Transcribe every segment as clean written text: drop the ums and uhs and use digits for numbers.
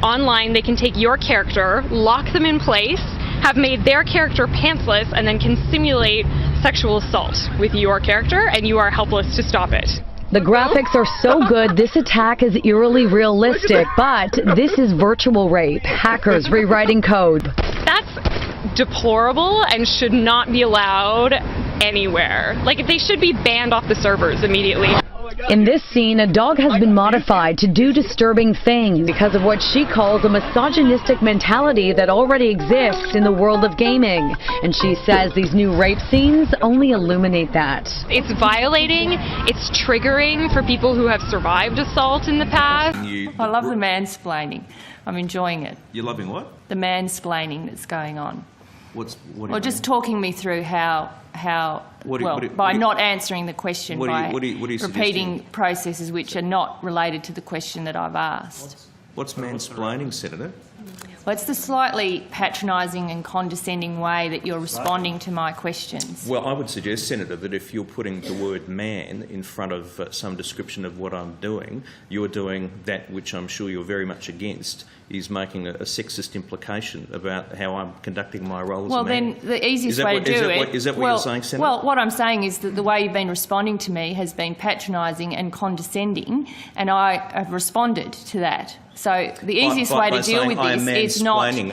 online they can take your character, lock them in place, have made their character pantsless, and then can simulate sexual assault with your character, and you are helpless to stop it. The graphics are so good, this attack is eerily realistic, but this is virtual rape. Hackers rewriting code. That's deplorable and should not be allowed anywhere. Like, they should be banned off the servers immediately. In this scene, a dog has been modified to do disturbing things because of what she calls a misogynistic mentality that already exists in the world of gaming. And she says these new rape scenes only illuminate that. It's violating, it's triggering for people who have survived assault in the past. I love the mansplaining. I'm enjoying it. You're loving what? The mansplaining that's going on. What well, just talking me through how by not answering the question, by repeating processes which are not related to the question that I've asked. What's mansplaining, Senator? Well, it's the slightly patronising and condescending way that you're responding to my questions. Well, I would suggest, Senator, that if you're putting the word man in front of some description of what I'm doing, you're doing that which I'm sure you're very much against, is making a sexist implication about how I'm conducting my role as a man. Well, then the easiest way to do it... Is that what you're saying, Senator? Well, what I'm saying is that the way you've been responding to me has been patronising and condescending, and I have responded to that. So the easiest way to deal with this is not to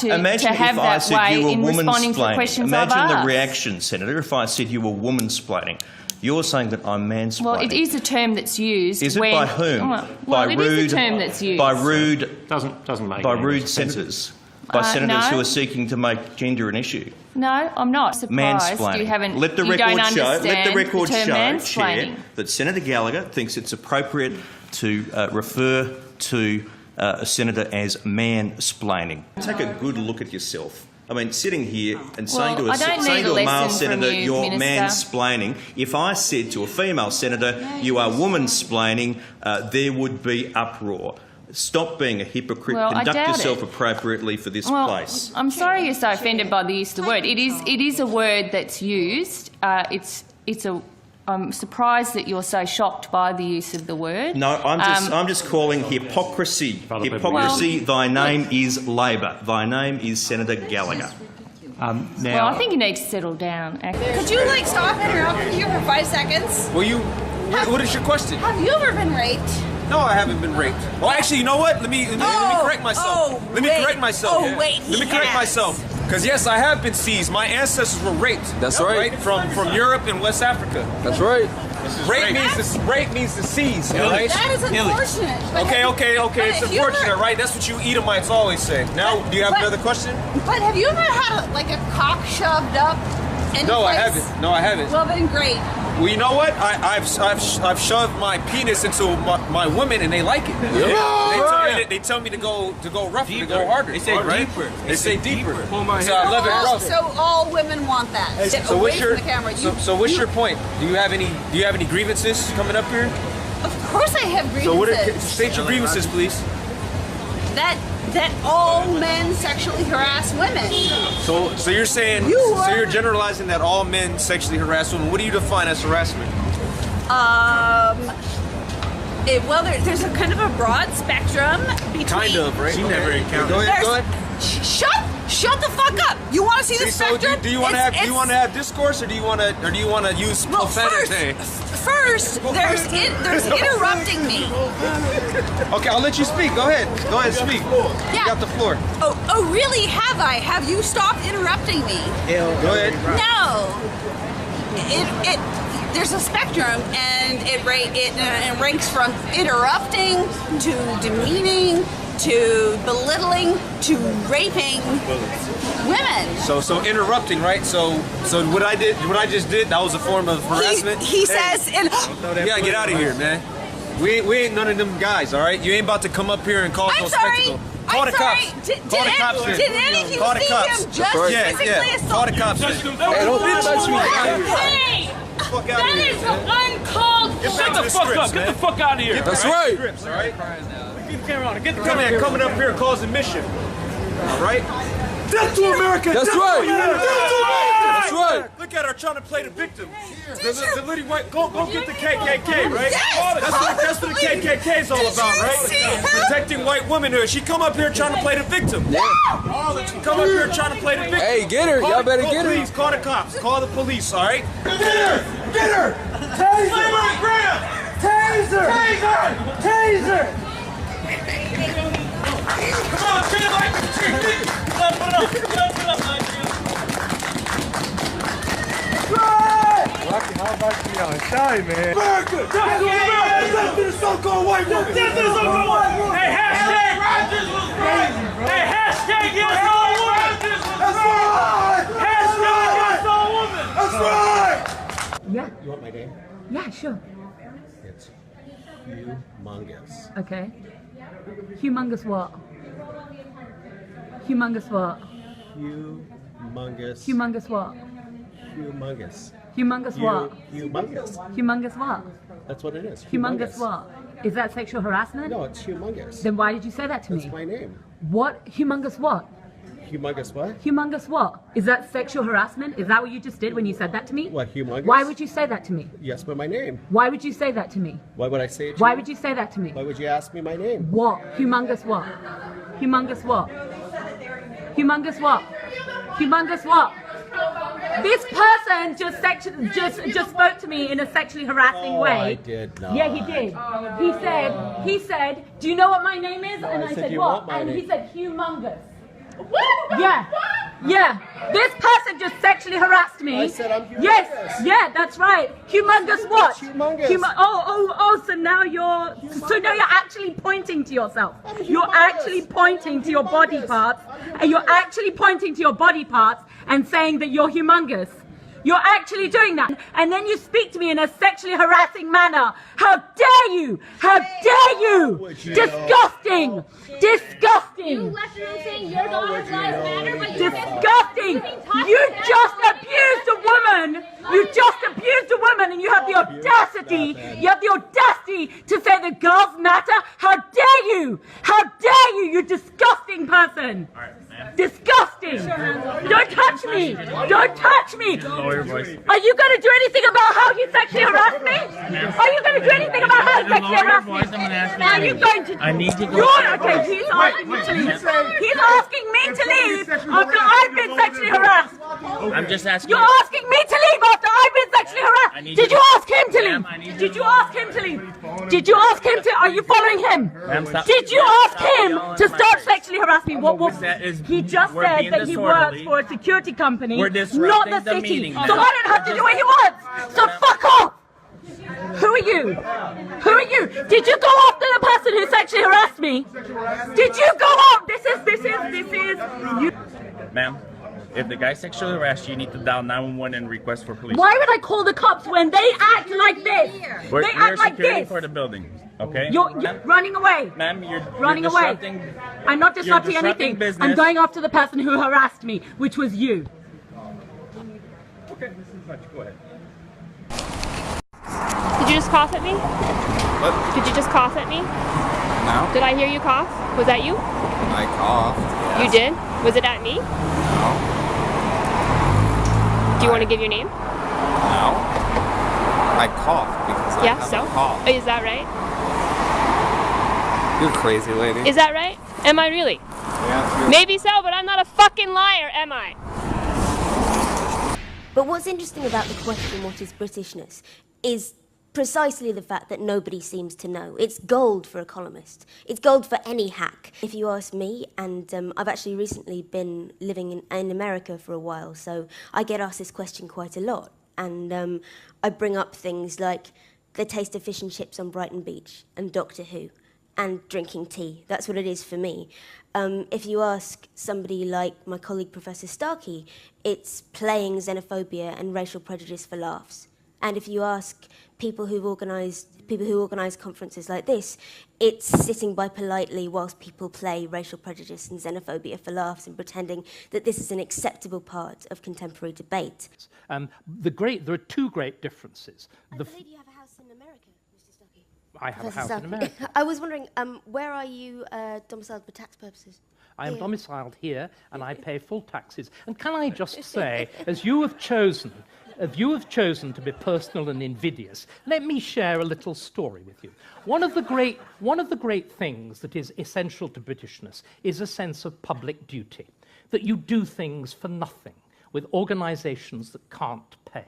have that way in responding to the questions I've asked. Imagine the reaction, Senator, if I said you were woman-splaining. You're saying that I'm mansplaining. Well, it is a term that's used. Is it by whom? Well, it is a term that's used. By rude... Doesn't make by rude senators. By senators who are seeking to make gender an issue. No, I'm not surprised. Mansplaining. You haven't. Let the you record don't show. understand Let the record the term show, mansplaining. Chair, that Senator Gallagher thinks it's appropriate to refer to a senator as mansplaining. Take a good look at yourself. I mean, sitting here and saying to a male senator, you're mansplaining. If I said to a female senator, you are womansplaining, there would be uproar. Stop being a hypocrite. Conduct yourself appropriately for this place. I'm sorry you're so offended by the use of the word. It is a word that's used. I'm surprised that you're so shocked by the use of the word. No, I'm just calling hypocrisy. Hypocrisy. Thy name is Labor. Thy name is Senator Gallagher. Well, I think you need to settle down. Could you stop interrupting here for 5 seconds? Well, what is your question? Have you ever been raped? No, I haven't been raped. Well, actually, you know what? Let me correct myself. Let me correct myself. Because yes, I have been seized. My ancestors were raped. That's right. From Europe and West Africa. That's right. Rape means to seize. Right? That is unfortunate. Okay. It's unfortunate, right? That's what you Edomites always say. Now, do you have another question? But have you ever had a cock shoved up? No, I haven't. No, I haven't. Well, then great. Well, you know what? I've shoved my penis into my women, and they like it. Yeah. They tell me to go rougher, to go harder. They say deeper. They say deeper. So I love it rough. So all women want that. So what's your what's your point? Do you have any grievances coming up here? Of course I have grievances. So state your grievances, please. That all men sexually harass women. So you're saying you're generalizing that all men sexually harass women. What do you define as harassment? Well, there's a kind of a broad spectrum between. Kind of, right? She never encountered. Go ahead. Shut the fuck up! You want to see the spectrum? So do you want to have discourse, or do you want to use profanity? First, there's interrupting me. Okay, I'll let you speak. Go ahead, speak. Yeah. You got the floor. Oh, really? Have I? Have you stopped interrupting me? Go ahead. No. There's a spectrum, and it ranks from interrupting to demeaning to belittling to raping women. So interrupting, right? So what I just did, that was a form of harassment. He says, yeah, get out of here, man. We ain't none of them guys, all right? You ain't about to come up here and cause no spectacle. Call the cops. Did any of you see him just physically assault? Call the cops. Hey, don't touch me. Hey! That is uncalled for. Shut the fuck up. Get the fuck out of here. That's right. Scripts, all right? Get the camera on. Get the camera on. Coming up here causing mission. All right? Death to America! That's right! That's right! Look at her trying to play the victim. The lady white, go get the KKK, right? That's what the KKK is all about, right? Protecting white womanhood. She come up here trying to play the victim. Yeah. She come up here trying to play the victim. Hey, get her. Y'all better get her. Please, call the cops. Call the police, all right? Get her! Get her! Taser! Taser! Taser! Taser! Come on, get it like the chick. Put it up, Rocky, how about you on shy, man? America! Death to the so-called white woman! Death to the so-called white woman! Hey, hashtag Rogers was right. Hey, hashtag yes all woman. That's right! Hashtag yes all woman. That's right! Yeah. You want my name? Yeah, sure. It's humongous. Okay. Humongous what? Humongous what? Humongous. Humongous what? Humongous. Humongous what? Humongous. Humongous what? That's what it is. Humongous what? Is that sexual harassment? No, it's humongous. Then why did you say that to me? That's my name. What? Humongous what? Humongous what? Humongous what? Is that sexual harassment? Is that what you just did when you said that to me? What, humongous? Why would you say that to me? Yes, but my name. Why would you say that to me? Why would I say it to Why you? would you say that to me? Why would you ask me my name? What? Humongous what? Humongous what? Humongous what? Humongous what? This person just spoke to me in a sexually harassing way. I did not. Yeah, he did. He said, do you know what my name is? And I said, what? And he said, humongous. Yeah. Yeah. This person just sexually harassed me. I said I'm humongous. Yes. Yeah, that's right. Humongous what? Humongous. So now you're actually pointing to yourself. You're actually pointing to your body parts. And you're actually pointing to your body parts and saying that you're humongous. You're actually doing that. And then you speak to me in a sexually harassing manner. How dare you? How dare you? Disgusting. Disgusting. You left room saying your daughter's lives matter, but you disgusting. You just abused a woman. You just abused a woman, and you have the audacity. You have the audacity to say that girls matter. How dare you? How dare you? You disgusting person. Disgusting! Don't touch me! Don't touch me! Lower your voice. Are you going to do anything about how he sexually harassed me? Are you going to do anything about how he sexually harassed me? Are you going to? I need to go. Okay, he's asking me to leave. He's asking me to leave after I've been sexually harassed. I'm just asking. You're asking me to leave after I've been sexually harassed. Did you ask him to leave? Did you ask him to leave? Did you ask him to? Are you following him? Did you ask him to stop sexually harassing me? What was he just said that he works for a security company, not the city. So I don't have to do what he wants. So fuck off. Who are you? Who are you? Did you go after the person who sexually harassed me? Did you go up? This is you. Ma'am, if the guy sexually harassed you, you need to dial 911 and request for police. Why would I call the cops when they act like this? We're act like security this. for the building, okay? You're running away. Ma'am, you're running away. I'm not disrupting anything. Business. I'm going after the person who harassed me, which was you. Okay, go ahead. Did you just cough at me? What? Did you just cough at me? No. Did I hear you cough? Was that you? I coughed. Yes. You did? Was it at me? No. Do you want to give your name? No. I coughed because I have a cough. Is that right? You're crazy, lady. Is that right? Am I really? Yeah. Maybe so, but I'm not a fucking liar, am I? But what's interesting about the question, what is Britishness, is precisely the fact that nobody seems to know. It's gold for a columnist. It's gold for any hack. If you ask me, and I've actually recently been living in America for a while, so I get asked this question quite a lot. And I bring up things like the taste of fish and chips on Brighton Beach and Doctor Who and drinking tea. That's what it is for me. If you ask somebody like my colleague Professor Starkey, it's playing xenophobia and racial prejudice for laughs. And if you ask people who organise conferences like this, it's sitting by politely whilst people play racial prejudice and xenophobia for laughs and pretending that this is an acceptable part of contemporary debate. There are two great differences. I believe you have a house in America, Mr. Starkey. I have a house Professor in Starkey. America. I was wondering, where are you domiciled for tax purposes? I am domiciled here, and I pay full taxes. And can I just say, as you have chosen to be personal and invidious, let me share a little story with you. One of the great things that is essential to Britishness is a sense of public duty, that you do things for nothing with organisations that can't pay.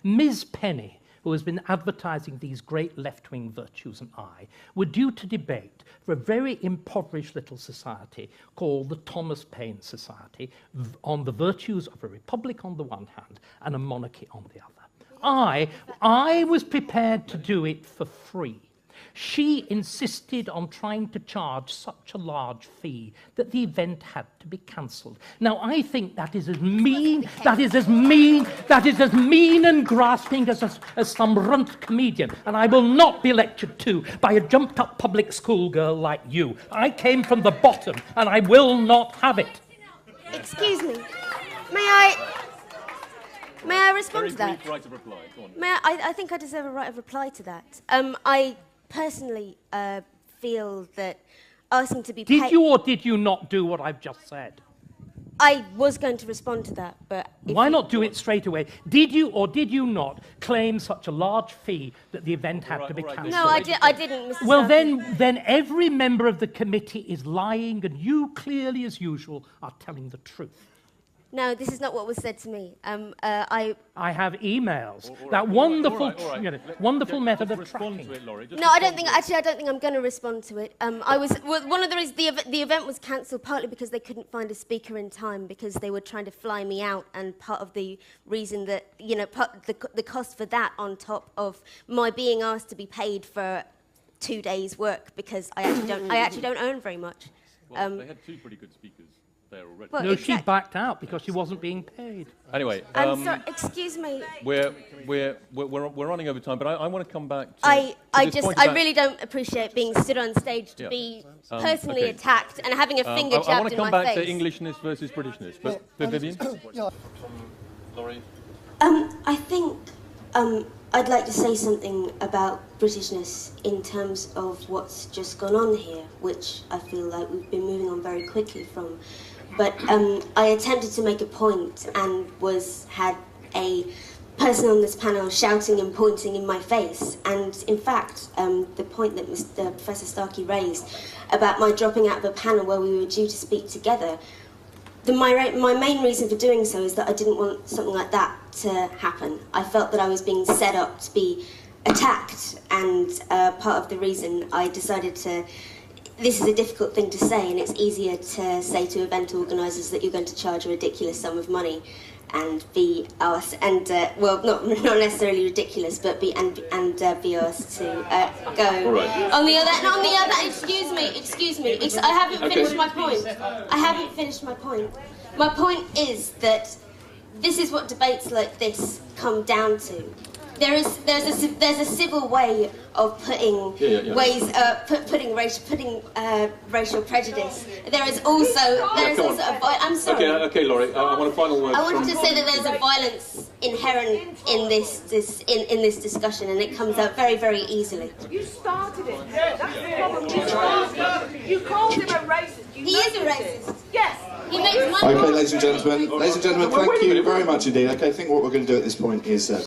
Ms. Penny, who has been advertising these great left-wing virtues, and I, were due to debate for a very impoverished little society called the Thomas Paine Society on the virtues of a republic on the one hand and a monarchy on the other. I was prepared to do it for free. She insisted on trying to charge such a large fee that the event had to be cancelled. Now, I think that is as mean and grasping as some runt comedian, and I will not be lectured to by a jumped-up public school girl like you. I came from the bottom, and I will not have it. Excuse me. May I respond to that? Right of reply. Go on. I think I deserve a right of reply to that. I personally feel that asking to be paid... Did you or did you not do what I've just said? I was going to respond to that, but... Why not do it straight away? Did you or did you not claim such a large fee that the event had to be cancelled? No, I didn't, Mr. Well, Starkey. then every member of the committee is lying, and you, clearly as usual, are telling the truth. No, this is not what was said to me. I have emails. That wonderful, wonderful method of tracking. No, I don't think I'm going to respond to it. One of the reasons the event was cancelled partly because they couldn't find a speaker in time because they were trying to fly me out, and part of the reason that the cost for that on top of my being asked to be paid for 2 days' work because I actually don't earn very much. Well, they had two pretty good speakers there already. Well, no, she backed out because she wasn't being paid. Anyway, I'm sorry, excuse me. We're running over time, but I want to come back to I really don't appreciate being stood on stage to be personally attacked and having a finger jabbed in my face. I want to come back to Englishness versus Britishness, but Vivian? Laurie? I think I'd like to say something about Britishness in terms of what's just gone on here, which I feel like we've been moving on very quickly from. But I attempted to make a point and had a person on this panel shouting and pointing in my face. And in fact, the point that Professor Starkey raised about my dropping out of a panel where we were due to speak together, my main reason for doing so is that I didn't want something like that to happen. I felt that I was being set up to be attacked, and part of the reason I decided to... This is a difficult thing to say, and it's easier to say to event organisers that you're going to charge a ridiculous sum of money and be asked, well, not necessarily ridiculous, but be asked to go. Right. On the other, excuse me, I haven't finished my point. I haven't finished my point. My point is that this is what debates like this come down to. There's a civil way of putting racial prejudice. There is also I'm sorry. Okay, Laurie. I want a final word. I wanted to say that there's a violence inherent in this discussion, and it comes out very, very easily. You started it. That's the problem. You called him a racist. He is a racist. Yes. He makes money. Okay, ladies and gentlemen, thank you very much indeed. Okay, I think what we're going to do at this point is...